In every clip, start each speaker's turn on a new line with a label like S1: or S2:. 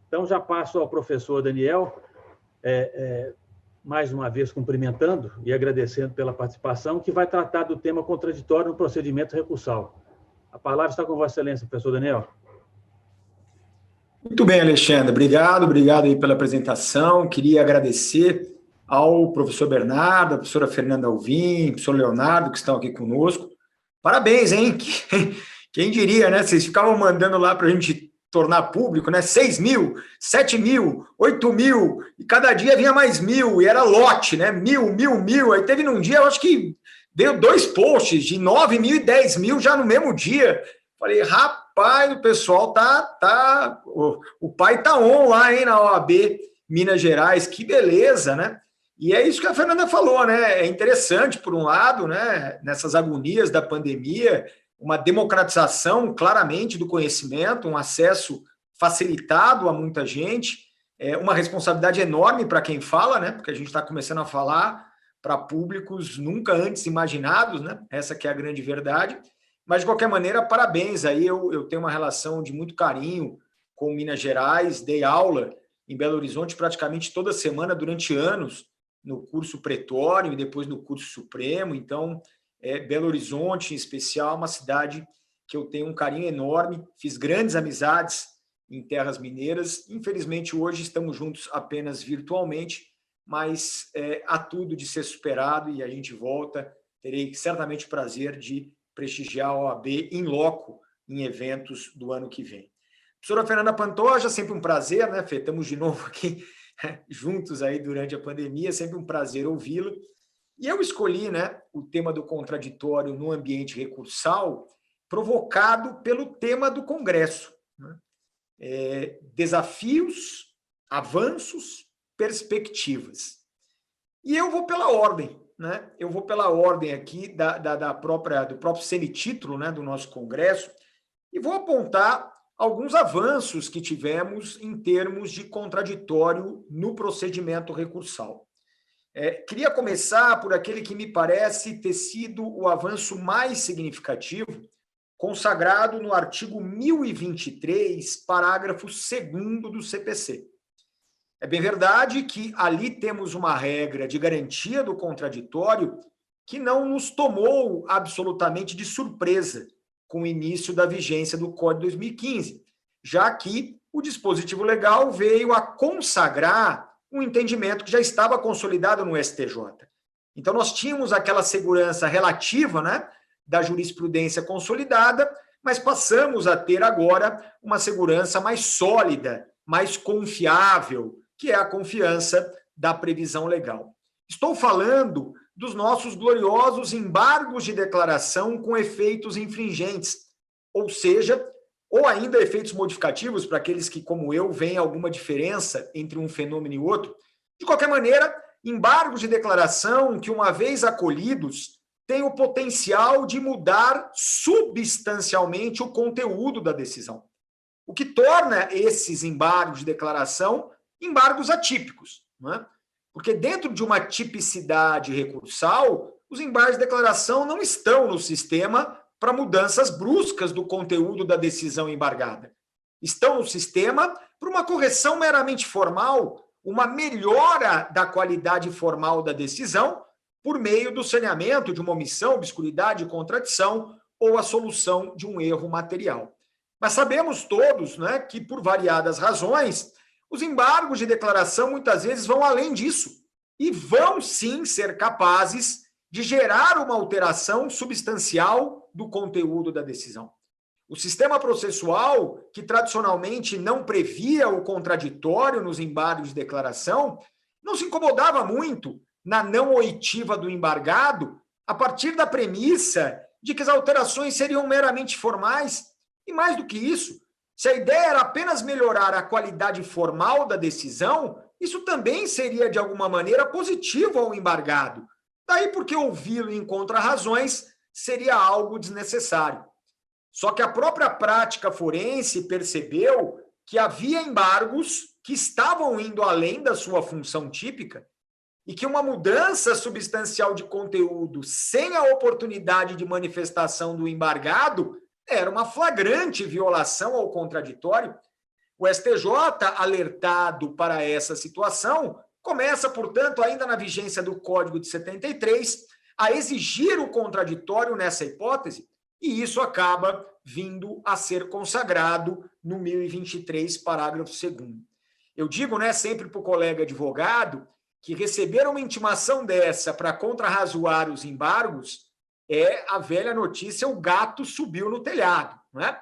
S1: Então, já passo ao professor Daniel, mais uma vez cumprimentando e agradecendo pela participação, que vai tratar do tema contraditório no procedimento recursal. A palavra está com Vossa Excelência, professor Daniel.
S2: Muito bem, Alexandre. Obrigado aí pela apresentação. Queria agradecer ao professor Bernardo, a professora Fernanda Alvim, o professor Leonardo, que estão aqui conosco. Parabéns, hein? Quem diria, né? Vocês ficavam mandando lá para a gente tornar público, né? 6 mil, 7 mil, 8 mil, e cada dia vinha mais 1.000, e era lote, né? 1.000. Aí teve num dia, eu acho que veio 2 posts de 9 mil e 10 mil já no mesmo dia. Falei, rapaz, o pessoal o pai tá on lá, hein, na OAB Minas Gerais, que beleza, né? E é isso que a Fernanda falou, né? É interessante, por um lado, né, nessas agonias da pandemia, uma democratização, claramente, do conhecimento, um acesso facilitado a muita gente, uma responsabilidade enorme para quem fala, né? Porque a gente está começando a falar para públicos nunca antes imaginados, né? Essa que é a grande verdade. Mas, de qualquer maneira, parabéns. Aí eu tenho uma relação de muito carinho com Minas Gerais, dei aula em Belo Horizonte praticamente toda semana durante anos, no curso pretório e depois no curso supremo. Então, Belo Horizonte, em especial, é uma cidade que eu tenho um carinho enorme. Fiz grandes amizades em terras mineiras. Infelizmente, hoje estamos juntos apenas virtualmente, mas há tudo de ser superado e a gente volta. Terei certamente o prazer de prestigiar a OAB em loco em eventos do ano que vem. Professora Fernanda Pantoja, sempre um prazer, né, Fê? Estamos de novo aqui juntos aí durante a pandemia, sempre um prazer ouvi-la. E eu escolhi, né, o tema do contraditório no ambiente recursal, provocado pelo tema do Congresso, né? Desafios, avanços, perspectivas. E eu vou pela ordem, né? Eu vou pela ordem aqui do próprio semitítulo, né, do nosso Congresso, e vou apontar alguns avanços que tivemos em termos de contraditório no procedimento recursal. Queria começar por aquele que me parece ter sido o avanço mais significativo, consagrado no artigo 1023, parágrafo 2º do CPC. É bem verdade que ali temos uma regra de garantia do contraditório que não nos tomou absolutamente de surpresa com o início da vigência do Código de 2015, já que o dispositivo legal veio a consagrar um entendimento que já estava consolidado no STJ. Então, nós tínhamos aquela segurança relativa, né, da jurisprudência consolidada, mas passamos a ter agora uma segurança mais sólida, mais confiável, que é a confiança da previsão legal. Estou falando dos nossos gloriosos embargos de declaração com efeitos infringentes, ou seja, ou ainda efeitos modificativos para aqueles que, como eu, veem alguma diferença entre um fenômeno e outro. De qualquer maneira, embargos de declaração que, uma vez acolhidos, têm o potencial de mudar substancialmente o conteúdo da decisão, o que torna esses embargos de declaração embargos atípicos, não é? Porque dentro de uma tipicidade recursal, os embargos de declaração não estão no sistema para mudanças bruscas do conteúdo da decisão embargada. Estão no sistema para uma correção meramente formal, uma melhora da qualidade formal da decisão por meio do saneamento de uma omissão, obscuridade, contradição ou a solução de um erro material. Mas sabemos todos, né, que, por variadas razões, os embargos de declaração muitas vezes vão além disso e vão sim ser capazes de gerar uma alteração substancial do conteúdo da decisão. O sistema processual, que tradicionalmente não previa o contraditório nos embargos de declaração, não se incomodava muito na não oitiva do embargado a partir da premissa de que as alterações seriam meramente formais. E mais do que isso, se a ideia era apenas melhorar a qualidade formal da decisão, isso também seria, de alguma maneira, positivo ao embargado. Daí porque ouvi-lo em contrarrazões seria algo desnecessário. Só que a própria prática forense percebeu que havia embargos que estavam indo além da sua função típica e que uma mudança substancial de conteúdo sem a oportunidade de manifestação do embargado era uma flagrante violação ao contraditório, O STJ, alertado para essa situação, começa, portanto, ainda na vigência do Código de 73, a exigir o contraditório nessa hipótese, e isso acaba vindo a ser consagrado no 1023, parágrafo 2º. Eu digo, né, sempre para o colega advogado que receber uma intimação dessa para contrarrazoar os embargos é a velha notícia, o gato subiu no telhado, né?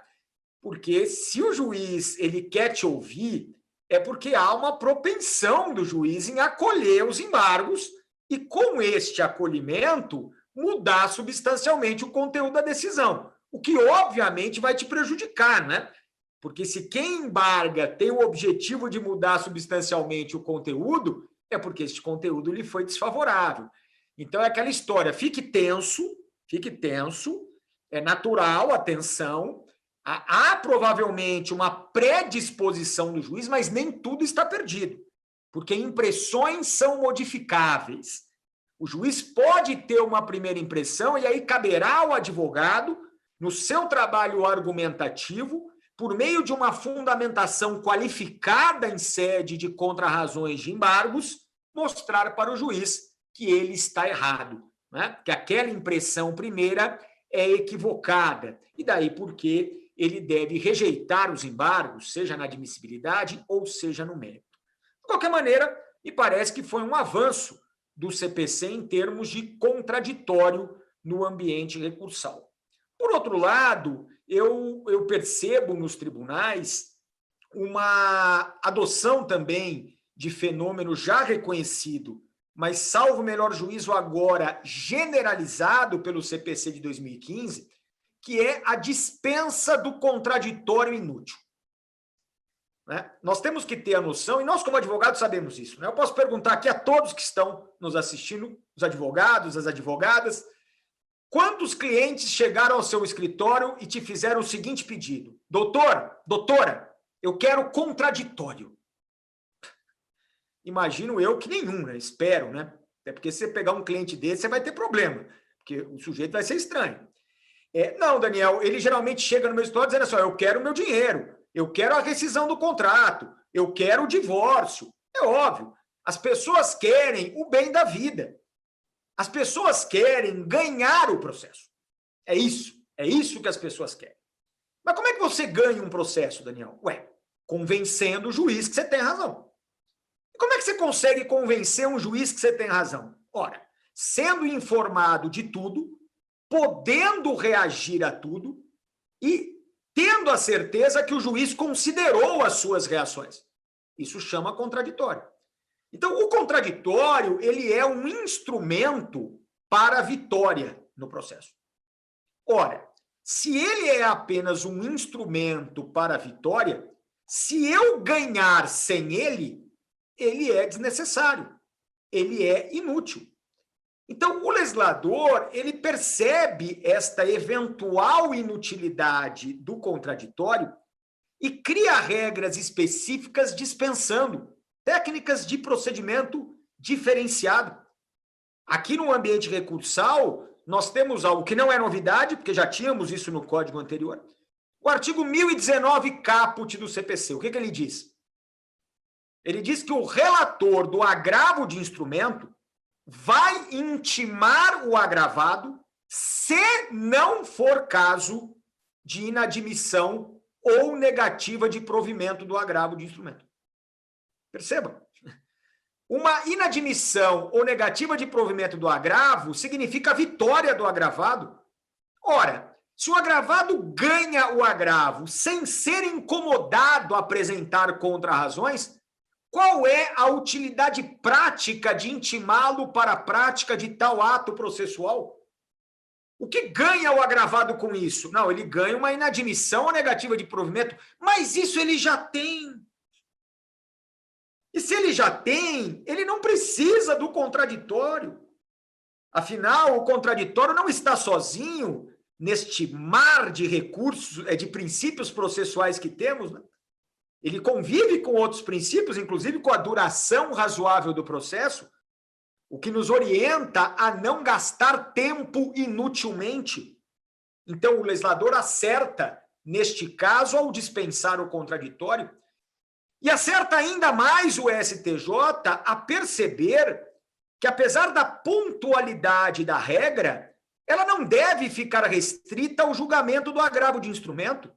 S2: Porque se o juiz ele quer te ouvir, é porque há uma propensão do juiz em acolher os embargos e, com este acolhimento, mudar substancialmente o conteúdo da decisão, o que, obviamente, vai te prejudicar, né? Porque se quem embarga tem o objetivo de mudar substancialmente o conteúdo, é porque este conteúdo lhe foi desfavorável. Então, é aquela história, fique tenso, é natural a tensão, há provavelmente uma predisposição do juiz, mas nem tudo está perdido, porque impressões são modificáveis. O juiz pode ter uma primeira impressão e aí caberá ao advogado, no seu trabalho argumentativo, por meio de uma fundamentação qualificada em sede de contrarrazões de embargos, mostrar para o juiz que ele está errado, né? Que aquela impressão primeira é equivocada, e daí porque ele deve rejeitar os embargos, seja na admissibilidade ou seja no mérito. De qualquer maneira, me parece que foi um avanço do CPC em termos de contraditório no ambiente recursal. Por outro lado, eu percebo nos tribunais uma adoção também de fenômeno já reconhecido, mas salvo melhor juízo agora generalizado pelo CPC de 2015, que é a dispensa do contraditório inútil. Né? Nós temos que ter a noção, e nós como advogados sabemos isso, né? Eu posso perguntar aqui a todos que estão nos assistindo, os advogados, as advogadas, quantos clientes chegaram ao seu escritório e te fizeram o seguinte pedido: doutora, eu quero contraditório. Imagino eu que nenhum, né? Espero, né? Até porque se você pegar um cliente desse, você vai ter problema, porque o sujeito vai ser estranho. Não, Daniel, ele geralmente chega no meu escritório dizendo assim, eu quero o meu dinheiro, eu quero a rescisão do contrato, eu quero o divórcio. É óbvio, as pessoas querem o bem da vida. As pessoas querem ganhar o processo. É isso que as pessoas querem. Mas como é que você ganha um processo, Daniel? Convencendo o juiz que você tem razão. E como é que você consegue convencer um juiz que você tem razão? Ora, sendo informado de tudo, podendo reagir a tudo e tendo a certeza que o juiz considerou as suas reações. Isso chama contraditório. Então, o contraditório, ele é um instrumento para a vitória no processo. Ora, se ele é apenas um instrumento para a vitória, se eu ganhar sem ele, ele é desnecessário, ele é inútil. Então, o legislador, ele percebe esta eventual inutilidade do contraditório e cria regras específicas dispensando técnicas de procedimento diferenciado. Aqui no ambiente recursal, nós temos algo que não é novidade, porque já tínhamos isso no código anterior. O artigo 1019 caput do CPC, o que ele diz? Ele diz que o relator do agravo de instrumento vai intimar o agravado se não for caso de inadmissão ou negativa de provimento do agravo de instrumento. Perceba? Uma inadmissão ou negativa de provimento do agravo significa a vitória do agravado. Ora, se o agravado ganha o agravo sem ser incomodado a apresentar contrarrazões, qual é a utilidade prática de intimá-lo para a prática de tal ato processual? O que ganha o agravado com isso? Não, ele ganha uma inadmissão ou negativa de provimento, mas isso ele já tem. E se ele já tem, ele não precisa do contraditório. Afinal, o contraditório não está sozinho neste mar de recursos, de princípios processuais que temos, né? Ele convive com outros princípios, inclusive com a duração razoável do processo, o que nos orienta a não gastar tempo inutilmente. Então, o legislador acerta, neste caso, ao dispensar o contraditório, E acerta ainda mais o STJ a perceber que, apesar da pontualidade da regra, ela não deve ficar restrita ao julgamento do agravo de instrumento,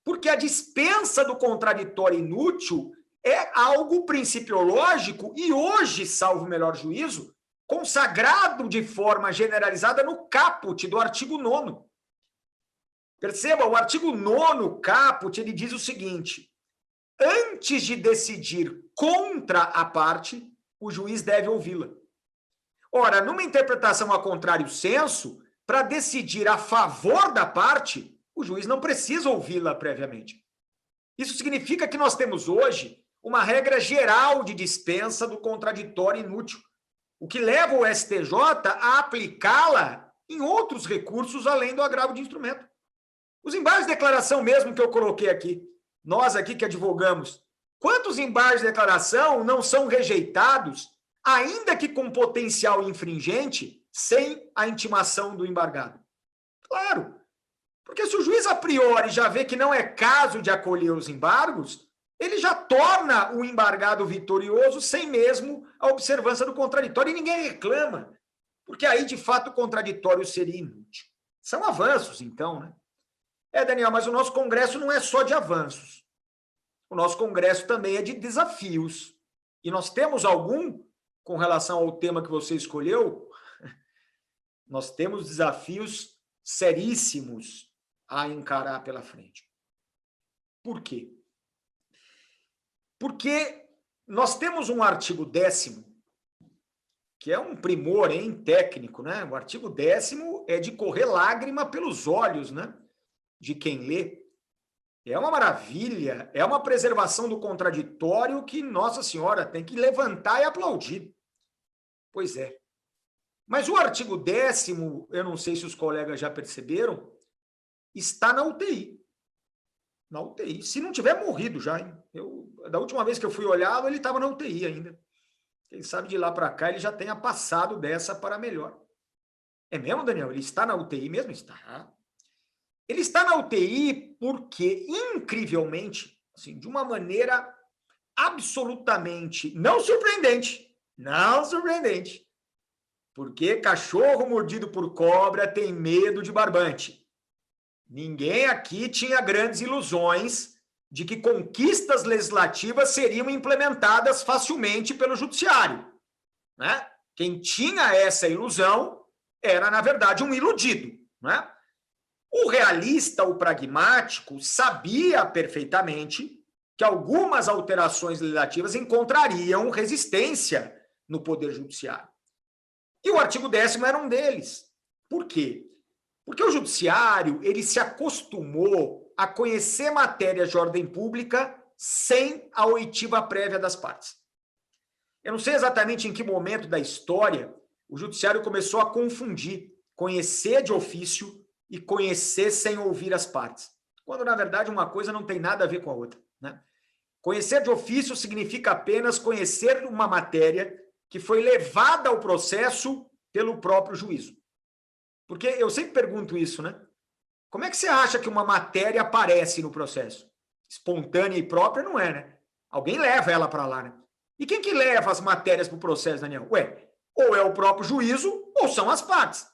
S2: porque a dispensa do contraditório inútil é algo principiológico e hoje, salvo o melhor juízo, consagrado de forma generalizada no caput do artigo 9º. Perceba, o artigo 9º caput, ele diz o seguinte: antes de decidir contra a parte, o juiz deve ouvi-la. Ora, numa interpretação a contrário senso, para decidir a favor da parte, o juiz não precisa ouvi-la previamente. Isso significa que nós temos hoje uma regra geral de dispensa do contraditório inútil, o que leva o STJ a aplicá-la em outros recursos além do agravo de instrumento. Os embargos de declaração mesmo que eu coloquei aqui, nós aqui que advogamos, quantos embargos de declaração não são rejeitados, ainda que com potencial infringente, sem a intimação do embargado? Claro, porque se o juiz a priori já vê que não é caso de acolher os embargos, ele já torna o embargado vitorioso sem mesmo a observância do contraditório e ninguém reclama, porque aí de fato o contraditório seria inútil. São avanços, então, né? Daniel, mas o nosso Congresso não é só de avanços. O nosso Congresso também é de desafios. E nós temos algum, com relação ao tema que você escolheu, nós temos desafios seríssimos a encarar pela frente. Por quê? Porque nós temos um artigo 10º, que é um primor, hein, técnico, né? O artigo 10º é de correr lágrima pelos olhos, né, de quem lê. É uma maravilha, é uma preservação do contraditório que, Nossa Senhora, tem que levantar e aplaudir. Pois é. Mas o artigo 10º, eu não sei se os colegas já perceberam, está na UTI. Na UTI. Se não tiver morrido já, hein? Da última vez que eu fui olhar, ele estava na UTI ainda. Quem sabe de lá para cá ele já tenha passado dessa para melhor. É mesmo, Daniel? Ele está na UTI mesmo? Está. Ele está na UTI porque, incrivelmente, assim, de uma maneira absolutamente não surpreendente, porque cachorro mordido por cobra tem medo de barbante. Ninguém aqui tinha grandes ilusões de que conquistas legislativas seriam implementadas facilmente pelo judiciário, né? Quem tinha essa ilusão era, na verdade, um iludido, né? O realista, o pragmático, sabia perfeitamente que algumas alterações legislativas encontrariam resistência no Poder Judiciário. E o artigo 10º era um deles. Por quê? Porque o Judiciário ele se acostumou a conhecer matérias de ordem pública sem a oitiva prévia das partes. Eu não sei exatamente em que momento da história o Judiciário começou a confundir conhecer de ofício e conhecer sem ouvir as partes, quando, na verdade, uma coisa não tem nada a ver com a outra, né? Conhecer de ofício significa apenas conhecer uma matéria que foi levada ao processo pelo próprio juízo. Porque eu sempre pergunto isso, né? Como é que você acha que uma matéria aparece no processo? Espontânea e própria não é, né? Alguém leva ela para lá, né? E quem que leva as matérias para o processo, Daniel? Ou é o próprio juízo ou são as partes.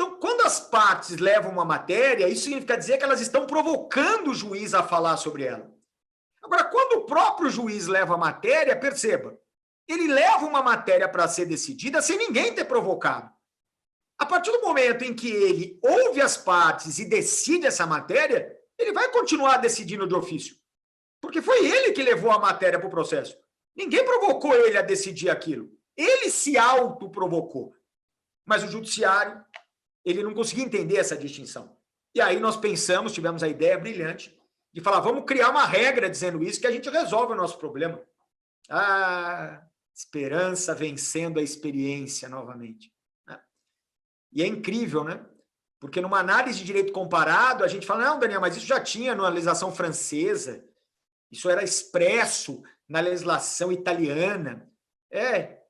S2: Então, quando as partes levam uma matéria, isso significa dizer que elas estão provocando o juiz a falar sobre ela. Agora, quando o próprio juiz leva a matéria, perceba, ele leva uma matéria para ser decidida sem ninguém ter provocado. A partir do momento em que ele ouve as partes e decide essa matéria, ele vai continuar decidindo de ofício. Porque foi ele que levou a matéria para o processo. Ninguém provocou ele a decidir aquilo. Ele se autoprovocou. Mas o judiciário, ele não conseguia entender essa distinção. E aí nós pensamos, tivemos a ideia brilhante de falar, vamos criar uma regra dizendo isso que a gente resolve o nosso problema. Ah, esperança vencendo a experiência novamente. E é incrível, né? Porque numa análise de direito comparado, a gente fala, não, Daniel, mas isso já tinha na legislação francesa, isso era expresso na legislação italiana.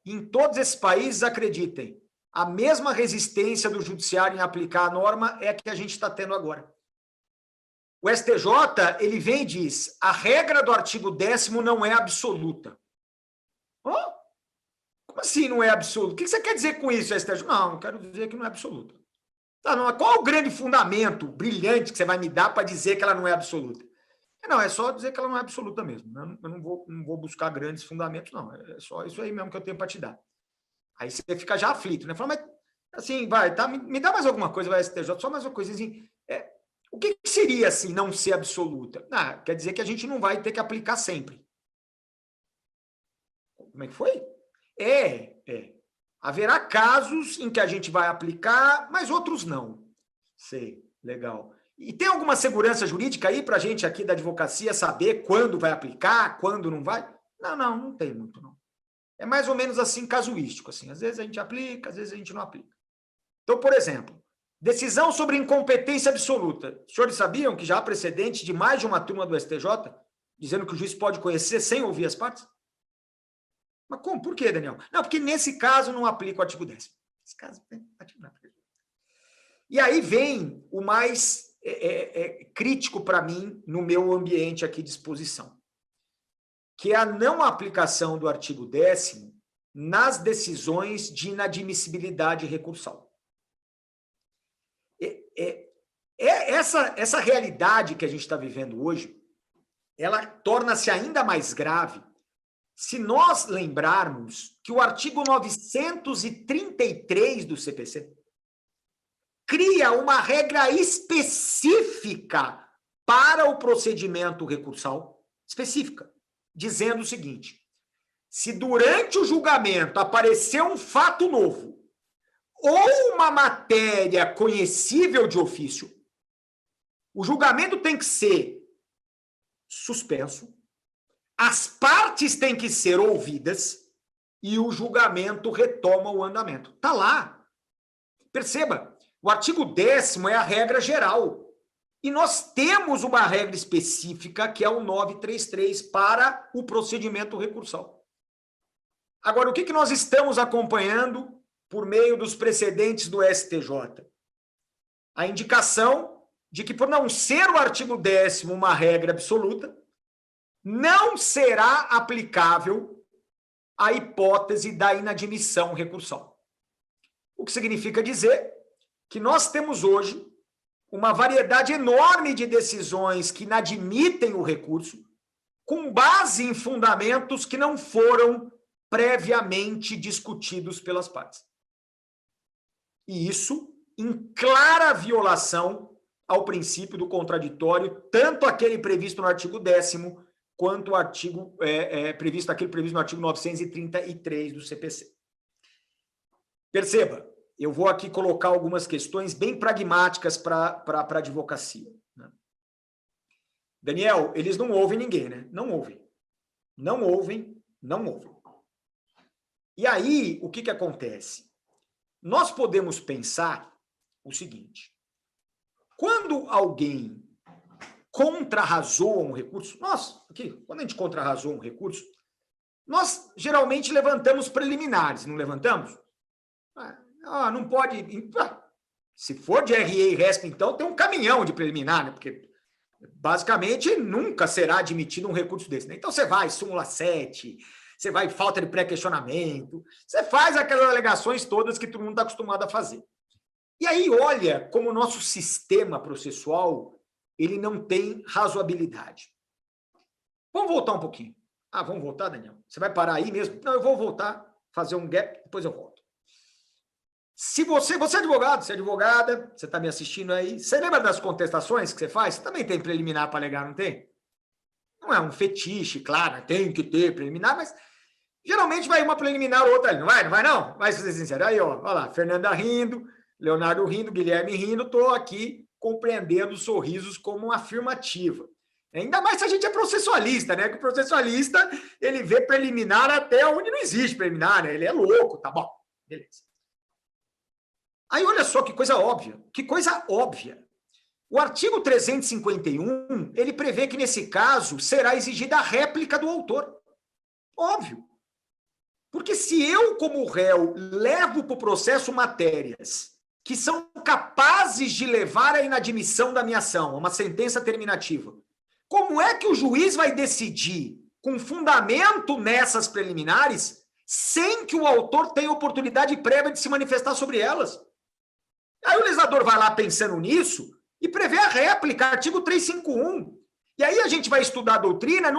S2: Em todos esses países, acreditem, a mesma resistência do judiciário em aplicar a norma é a que a gente está tendo agora. o STJ, ele vem e diz, a regra do artigo 10º não é absoluta. Oh, como assim não é absoluto? O que você quer dizer com isso, STJ? Não, não quero dizer que não é absoluta. Tá, não, qual o grande fundamento brilhante que você vai me dar para dizer que ela não é absoluta? Não, é só dizer que ela não é absoluta mesmo. Eu não vou buscar grandes fundamentos, não. É só isso aí mesmo que eu tenho para te dar. Aí você fica já aflito, né? Fala, mas assim, vai, tá? Me dá mais alguma coisa, vai, STJ, só mais uma coisa assim. O que seria, assim, não ser absoluta? Quer dizer que a gente não vai ter que aplicar sempre. Como é que foi? Haverá casos em que a gente vai aplicar, mas outros não. Sei, legal. E tem alguma segurança jurídica aí para a gente aqui da advocacia saber quando vai aplicar, quando não vai? Não tem muito, não. É mais ou menos assim, casuístico, assim. Às vezes a gente aplica, às vezes a gente não aplica. Então, por exemplo, decisão sobre incompetência absoluta. Os senhores sabiam que já há precedente de mais de uma turma do STJ dizendo que o juiz pode conhecer sem ouvir as partes? Mas como? Por quê, Daniel? Não, porque nesse caso não aplica o artigo 10º. Nesse caso, não aplica. E aí vem o mais crítico para mim no meu ambiente aqui de exposição, que é a não aplicação do artigo 10º nas decisões de inadmissibilidade recursal. Essa realidade que a gente está vivendo hoje, ela torna-se ainda mais grave se nós lembrarmos que o artigo 933 do CPC cria uma regra específica para o procedimento recursal, específica, dizendo o seguinte: se durante o julgamento aparecer um fato novo ou uma matéria conhecível de ofício, o julgamento tem que ser suspenso, as partes têm que ser ouvidas e o julgamento retoma o andamento. Está lá. Perceba, o artigo 10º é a regra geral. E nós temos uma regra específica, que é o 933, para o procedimento recursal. Agora, o que nós estamos acompanhando por meio dos precedentes do STJ? A indicação de que, por não ser o artigo 10º uma regra absoluta, não será aplicável a hipótese da inadmissão recursal. O que significa dizer que nós temos hoje uma variedade enorme de decisões que inadmitem o recurso com base em fundamentos que não foram previamente discutidos pelas partes. E isso em clara violação ao princípio do contraditório, tanto aquele previsto no artigo 10º, quanto o artigo aquele previsto no artigo 933 do CPC. Perceba, eu vou aqui colocar algumas questões bem pragmáticas para a advocacia. Né? Daniel, eles não ouvem ninguém, né? Não ouvem. Não ouvem, não ouvem. E aí, o que acontece? Nós podemos pensar o seguinte: quando alguém contrarrazoa um recurso, quando a gente contrarrazoa um recurso, nós geralmente levantamos preliminares, não levantamos? Não pode. Se for de RE e RESP, então, tem um caminhão de preliminar, né? Porque basicamente nunca será admitido um recurso desse. Né? Então você vai, súmula 7, você vai falta de pré-questionamento, você faz aquelas alegações todas que todo mundo está acostumado a fazer. E aí, olha como o nosso sistema processual ele não tem razoabilidade. Vamos voltar um pouquinho. Vamos voltar, Daniel? Você vai parar aí mesmo? Não, eu vou voltar, fazer um gap, depois eu volto. Se você é advogado, você é advogada, você está me assistindo aí, você lembra das contestações que você faz? Você também tem preliminar para alegar, não tem? Não é um fetiche, claro, tem que ter preliminar, mas geralmente vai uma preliminar ou outra ali, não vai? Não vai, não? Vai ser sincero. Aí, olha lá, Fernanda rindo, Leonardo rindo, Guilherme rindo, estou aqui compreendendo sorrisos como uma afirmativa. Ainda mais se a gente é processualista, né? Que o processualista, ele vê preliminar até onde não existe preliminar, né? Ele é louco, tá bom, beleza. Aí, olha só que coisa óbvia. Que coisa óbvia. O artigo 351, ele prevê que, nesse caso, será exigida a réplica do autor. Óbvio. Porque se eu, como réu, levo para o processo matérias que são capazes de levar à inadmissão da minha ação, a uma sentença terminativa. Como é que o juiz vai decidir com fundamento nessas preliminares sem que o autor tenha oportunidade prévia de se manifestar sobre elas? Aí o legislador vai lá pensando nisso e prevê a réplica, artigo 351. E aí a gente vai estudar a doutrina,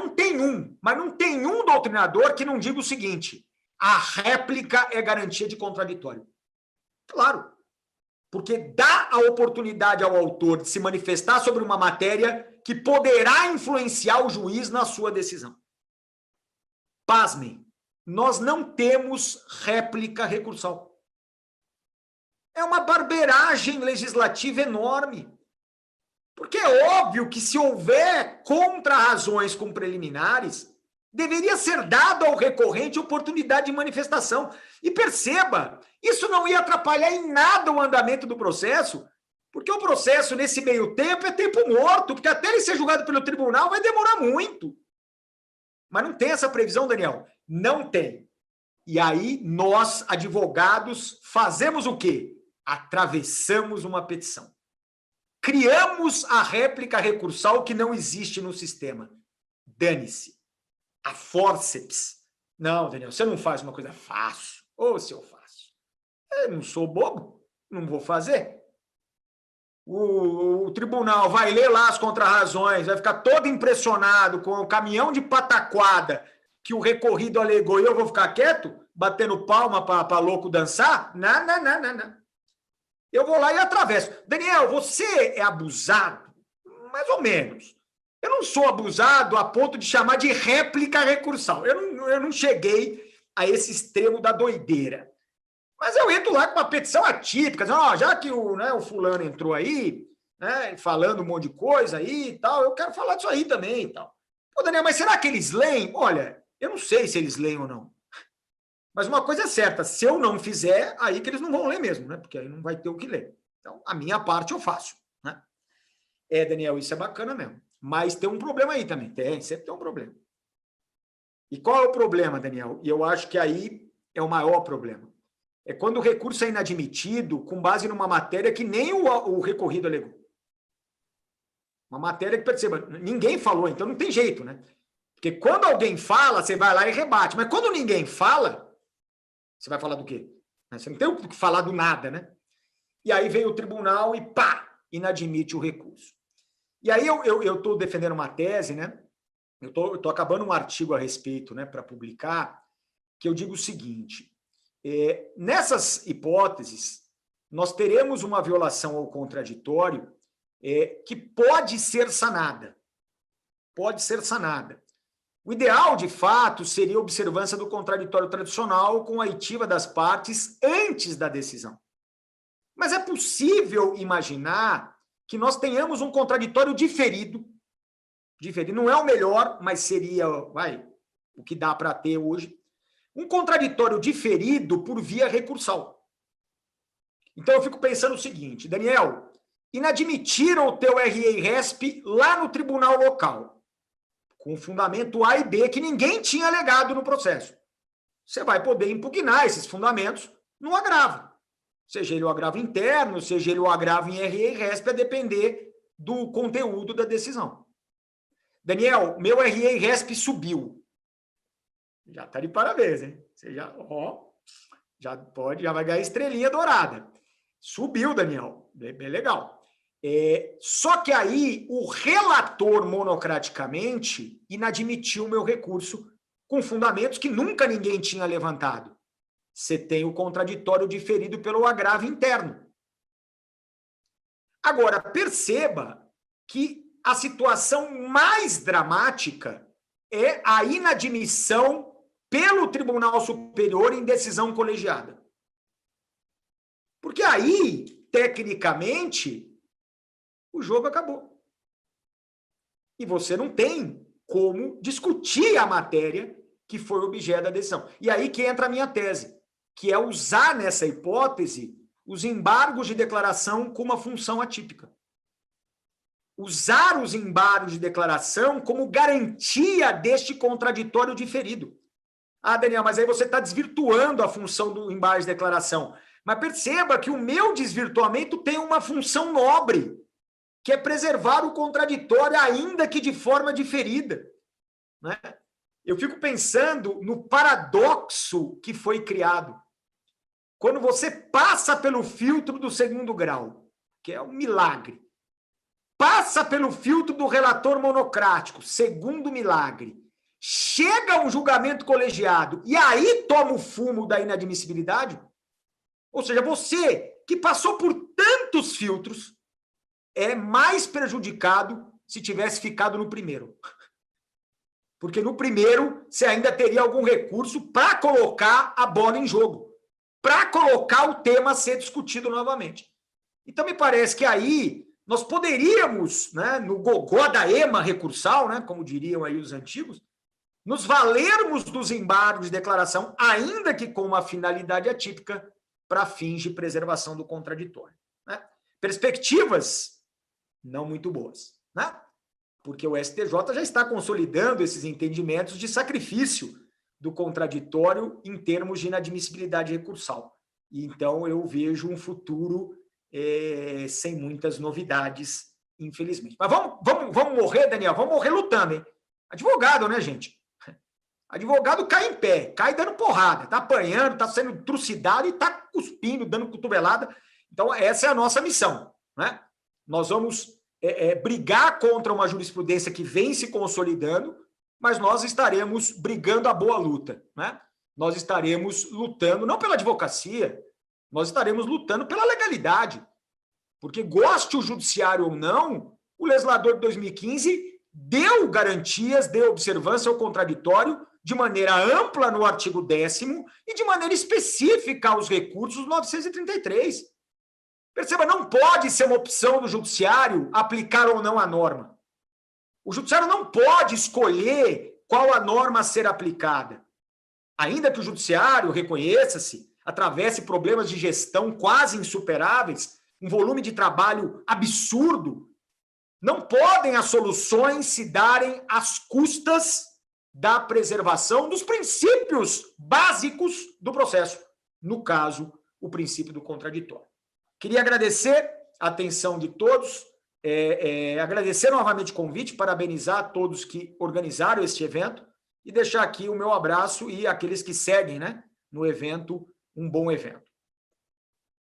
S2: mas não tem um doutrinador que não diga o seguinte: a réplica é garantia de contraditório. Claro, porque dá a oportunidade ao autor de se manifestar sobre uma matéria que poderá influenciar o juiz na sua decisão. Pasmem, nós não temos réplica recursal. É uma barbeiragem legislativa enorme. Porque é óbvio que se houver contra-razões com preliminares, deveria ser dado ao recorrente oportunidade de manifestação. E perceba, isso não ia atrapalhar em nada o andamento do processo, porque o processo, nesse meio tempo, é tempo morto, porque até ele ser julgado pelo tribunal vai demorar muito. Mas não tem essa previsão, Daniel? Não tem. E aí, nós, advogados, fazemos o quê? Atravessamos uma petição. Criamos a réplica recursal que não existe no sistema. Dane-se. A fórceps. Não, Daniel, você não faz uma coisa fácil. Ou se eu faço? Eu não sou bobo, não vou fazer. O tribunal vai ler lá as contrarrazões, vai ficar todo impressionado com o caminhão de pataquada que o recorrido alegou e eu vou ficar quieto, batendo palma para louco dançar? Não, não, não, não, não. Eu vou lá e atravesso. Daniel, você é abusado? Mais ou menos. Eu não sou abusado a ponto de chamar de réplica recursal. Eu não cheguei a esse extremo da doideira. Mas eu entro lá com uma petição atípica, dizendo, já que o fulano entrou aí, né, falando um monte de coisa aí e tal, eu quero falar disso aí também e tal. Pô, Daniel, mas será que eles leem? Olha, eu não sei se eles leem ou não. Mas uma coisa é certa, se eu não fizer, aí que eles não vão ler mesmo, né? Porque aí não vai ter o que ler. Então, a minha parte eu faço, né? Daniel, isso é bacana mesmo. Mas tem um problema aí também. Sempre tem um problema. E qual é o problema, Daniel? E eu acho que aí é o maior problema. É quando o recurso é inadmitido com base numa matéria que nem o recorrido alegou. Uma matéria que, perceba, ninguém falou, então não tem jeito, né? Porque quando alguém fala, você vai lá e rebate. Mas quando ninguém fala, você vai falar do quê? Você não tem o que falar do nada, né? E aí vem o tribunal e pá, inadmite o recurso. E aí eu estou defendendo uma tese, né? Eu tô acabando um artigo a respeito, né, para publicar, que eu digo o seguinte: nessas hipóteses, nós teremos uma violação ao contraditório que pode ser sanada. Pode ser sanada. O ideal, de fato, seria a observância do contraditório tradicional com a oitiva das partes antes da decisão. Mas é possível imaginar que nós tenhamos um contraditório diferido. Diferido não é o melhor, mas seria o que dá para ter hoje. Um contraditório diferido por via recursal. Então, eu fico pensando o seguinte, Daniel, inadmitiram o teu RE e RESP lá no tribunal local, com fundamento A e B, que ninguém tinha alegado no processo. Você vai poder impugnar esses fundamentos no agravo. Seja ele o agravo interno, seja ele o agravo em RE e RESP, a depender do conteúdo da decisão. Daniel, meu RE e RESP subiu. Já está de parabéns, hein? Você já vai ganhar estrelinha dourada. Subiu, Daniel. Bem legal. Só que aí o relator monocraticamente inadmitiu o meu recurso com fundamentos que nunca ninguém tinha levantado. Você tem o contraditório diferido pelo agravo interno. Agora, perceba que a situação mais dramática é a inadmissão pelo Tribunal Superior em decisão colegiada. Porque aí, tecnicamente, o jogo acabou. E você não tem como discutir a matéria que foi objeto da decisão. E aí que entra a minha tese, que é usar nessa hipótese os embargos de declaração com uma função atípica. Usar os embargos de declaração como garantia deste contraditório diferido. Ah, Daniel, mas aí você está desvirtuando a função do embargo de declaração. Mas perceba que o meu desvirtuamento tem uma função nobre, que é preservar o contraditório, ainda que de forma diferida, né? Eu fico pensando no paradoxo que foi criado. Quando você passa pelo filtro do segundo grau, que é um milagre, passa pelo filtro do relator monocrático, segundo milagre, chega a um julgamento colegiado e aí toma o fumo da inadmissibilidade, ou seja, você que passou por tantos filtros é mais prejudicado se tivesse ficado no primeiro. Porque no primeiro você ainda teria algum recurso para colocar a bola em jogo, para colocar o tema a ser discutido novamente. Então, me parece que aí nós poderíamos, né, no gogó da ema recursal, né, como diriam aí os antigos, nos valermos dos embargos de declaração, ainda que com uma finalidade atípica, para fins de preservação do contraditório, né? Perspectivas não muito boas, né? Porque o STJ já está consolidando esses entendimentos de sacrifício do contraditório em termos de inadmissibilidade recursal. E, então, eu vejo um futuro sem muitas novidades, infelizmente. Mas vamos morrer, Daniel? Vamos morrer lutando, hein? Advogado, né, gente? Advogado cai em pé, cai dando porrada, tá apanhando, tá sendo trucidado e tá cuspindo, dando cotovelada. Então, essa é a nossa missão, né? Nós vamos brigar contra uma jurisprudência que vem se consolidando, mas nós estaremos brigando a boa luta, né? Nós estaremos lutando, não pela advocacia, nós estaremos lutando pela legalidade, porque goste o judiciário ou não, o legislador de 2015 deu garantias, deu observância ao contraditório de maneira ampla no artigo 10º e de maneira específica aos recursos 933. Perceba, não pode ser uma opção do judiciário aplicar ou não a norma. O judiciário não pode escolher qual a norma a ser aplicada. Ainda que o judiciário, reconheça-se, atravesse problemas de gestão quase insuperáveis, um volume de trabalho absurdo, não podem as soluções se darem às custas da preservação dos princípios básicos do processo, no caso, o princípio do contraditório. Queria agradecer a atenção de todos, agradecer novamente o convite, parabenizar a todos que organizaram este evento e deixar aqui o meu abraço e aqueles que seguem, né, no evento, um bom evento.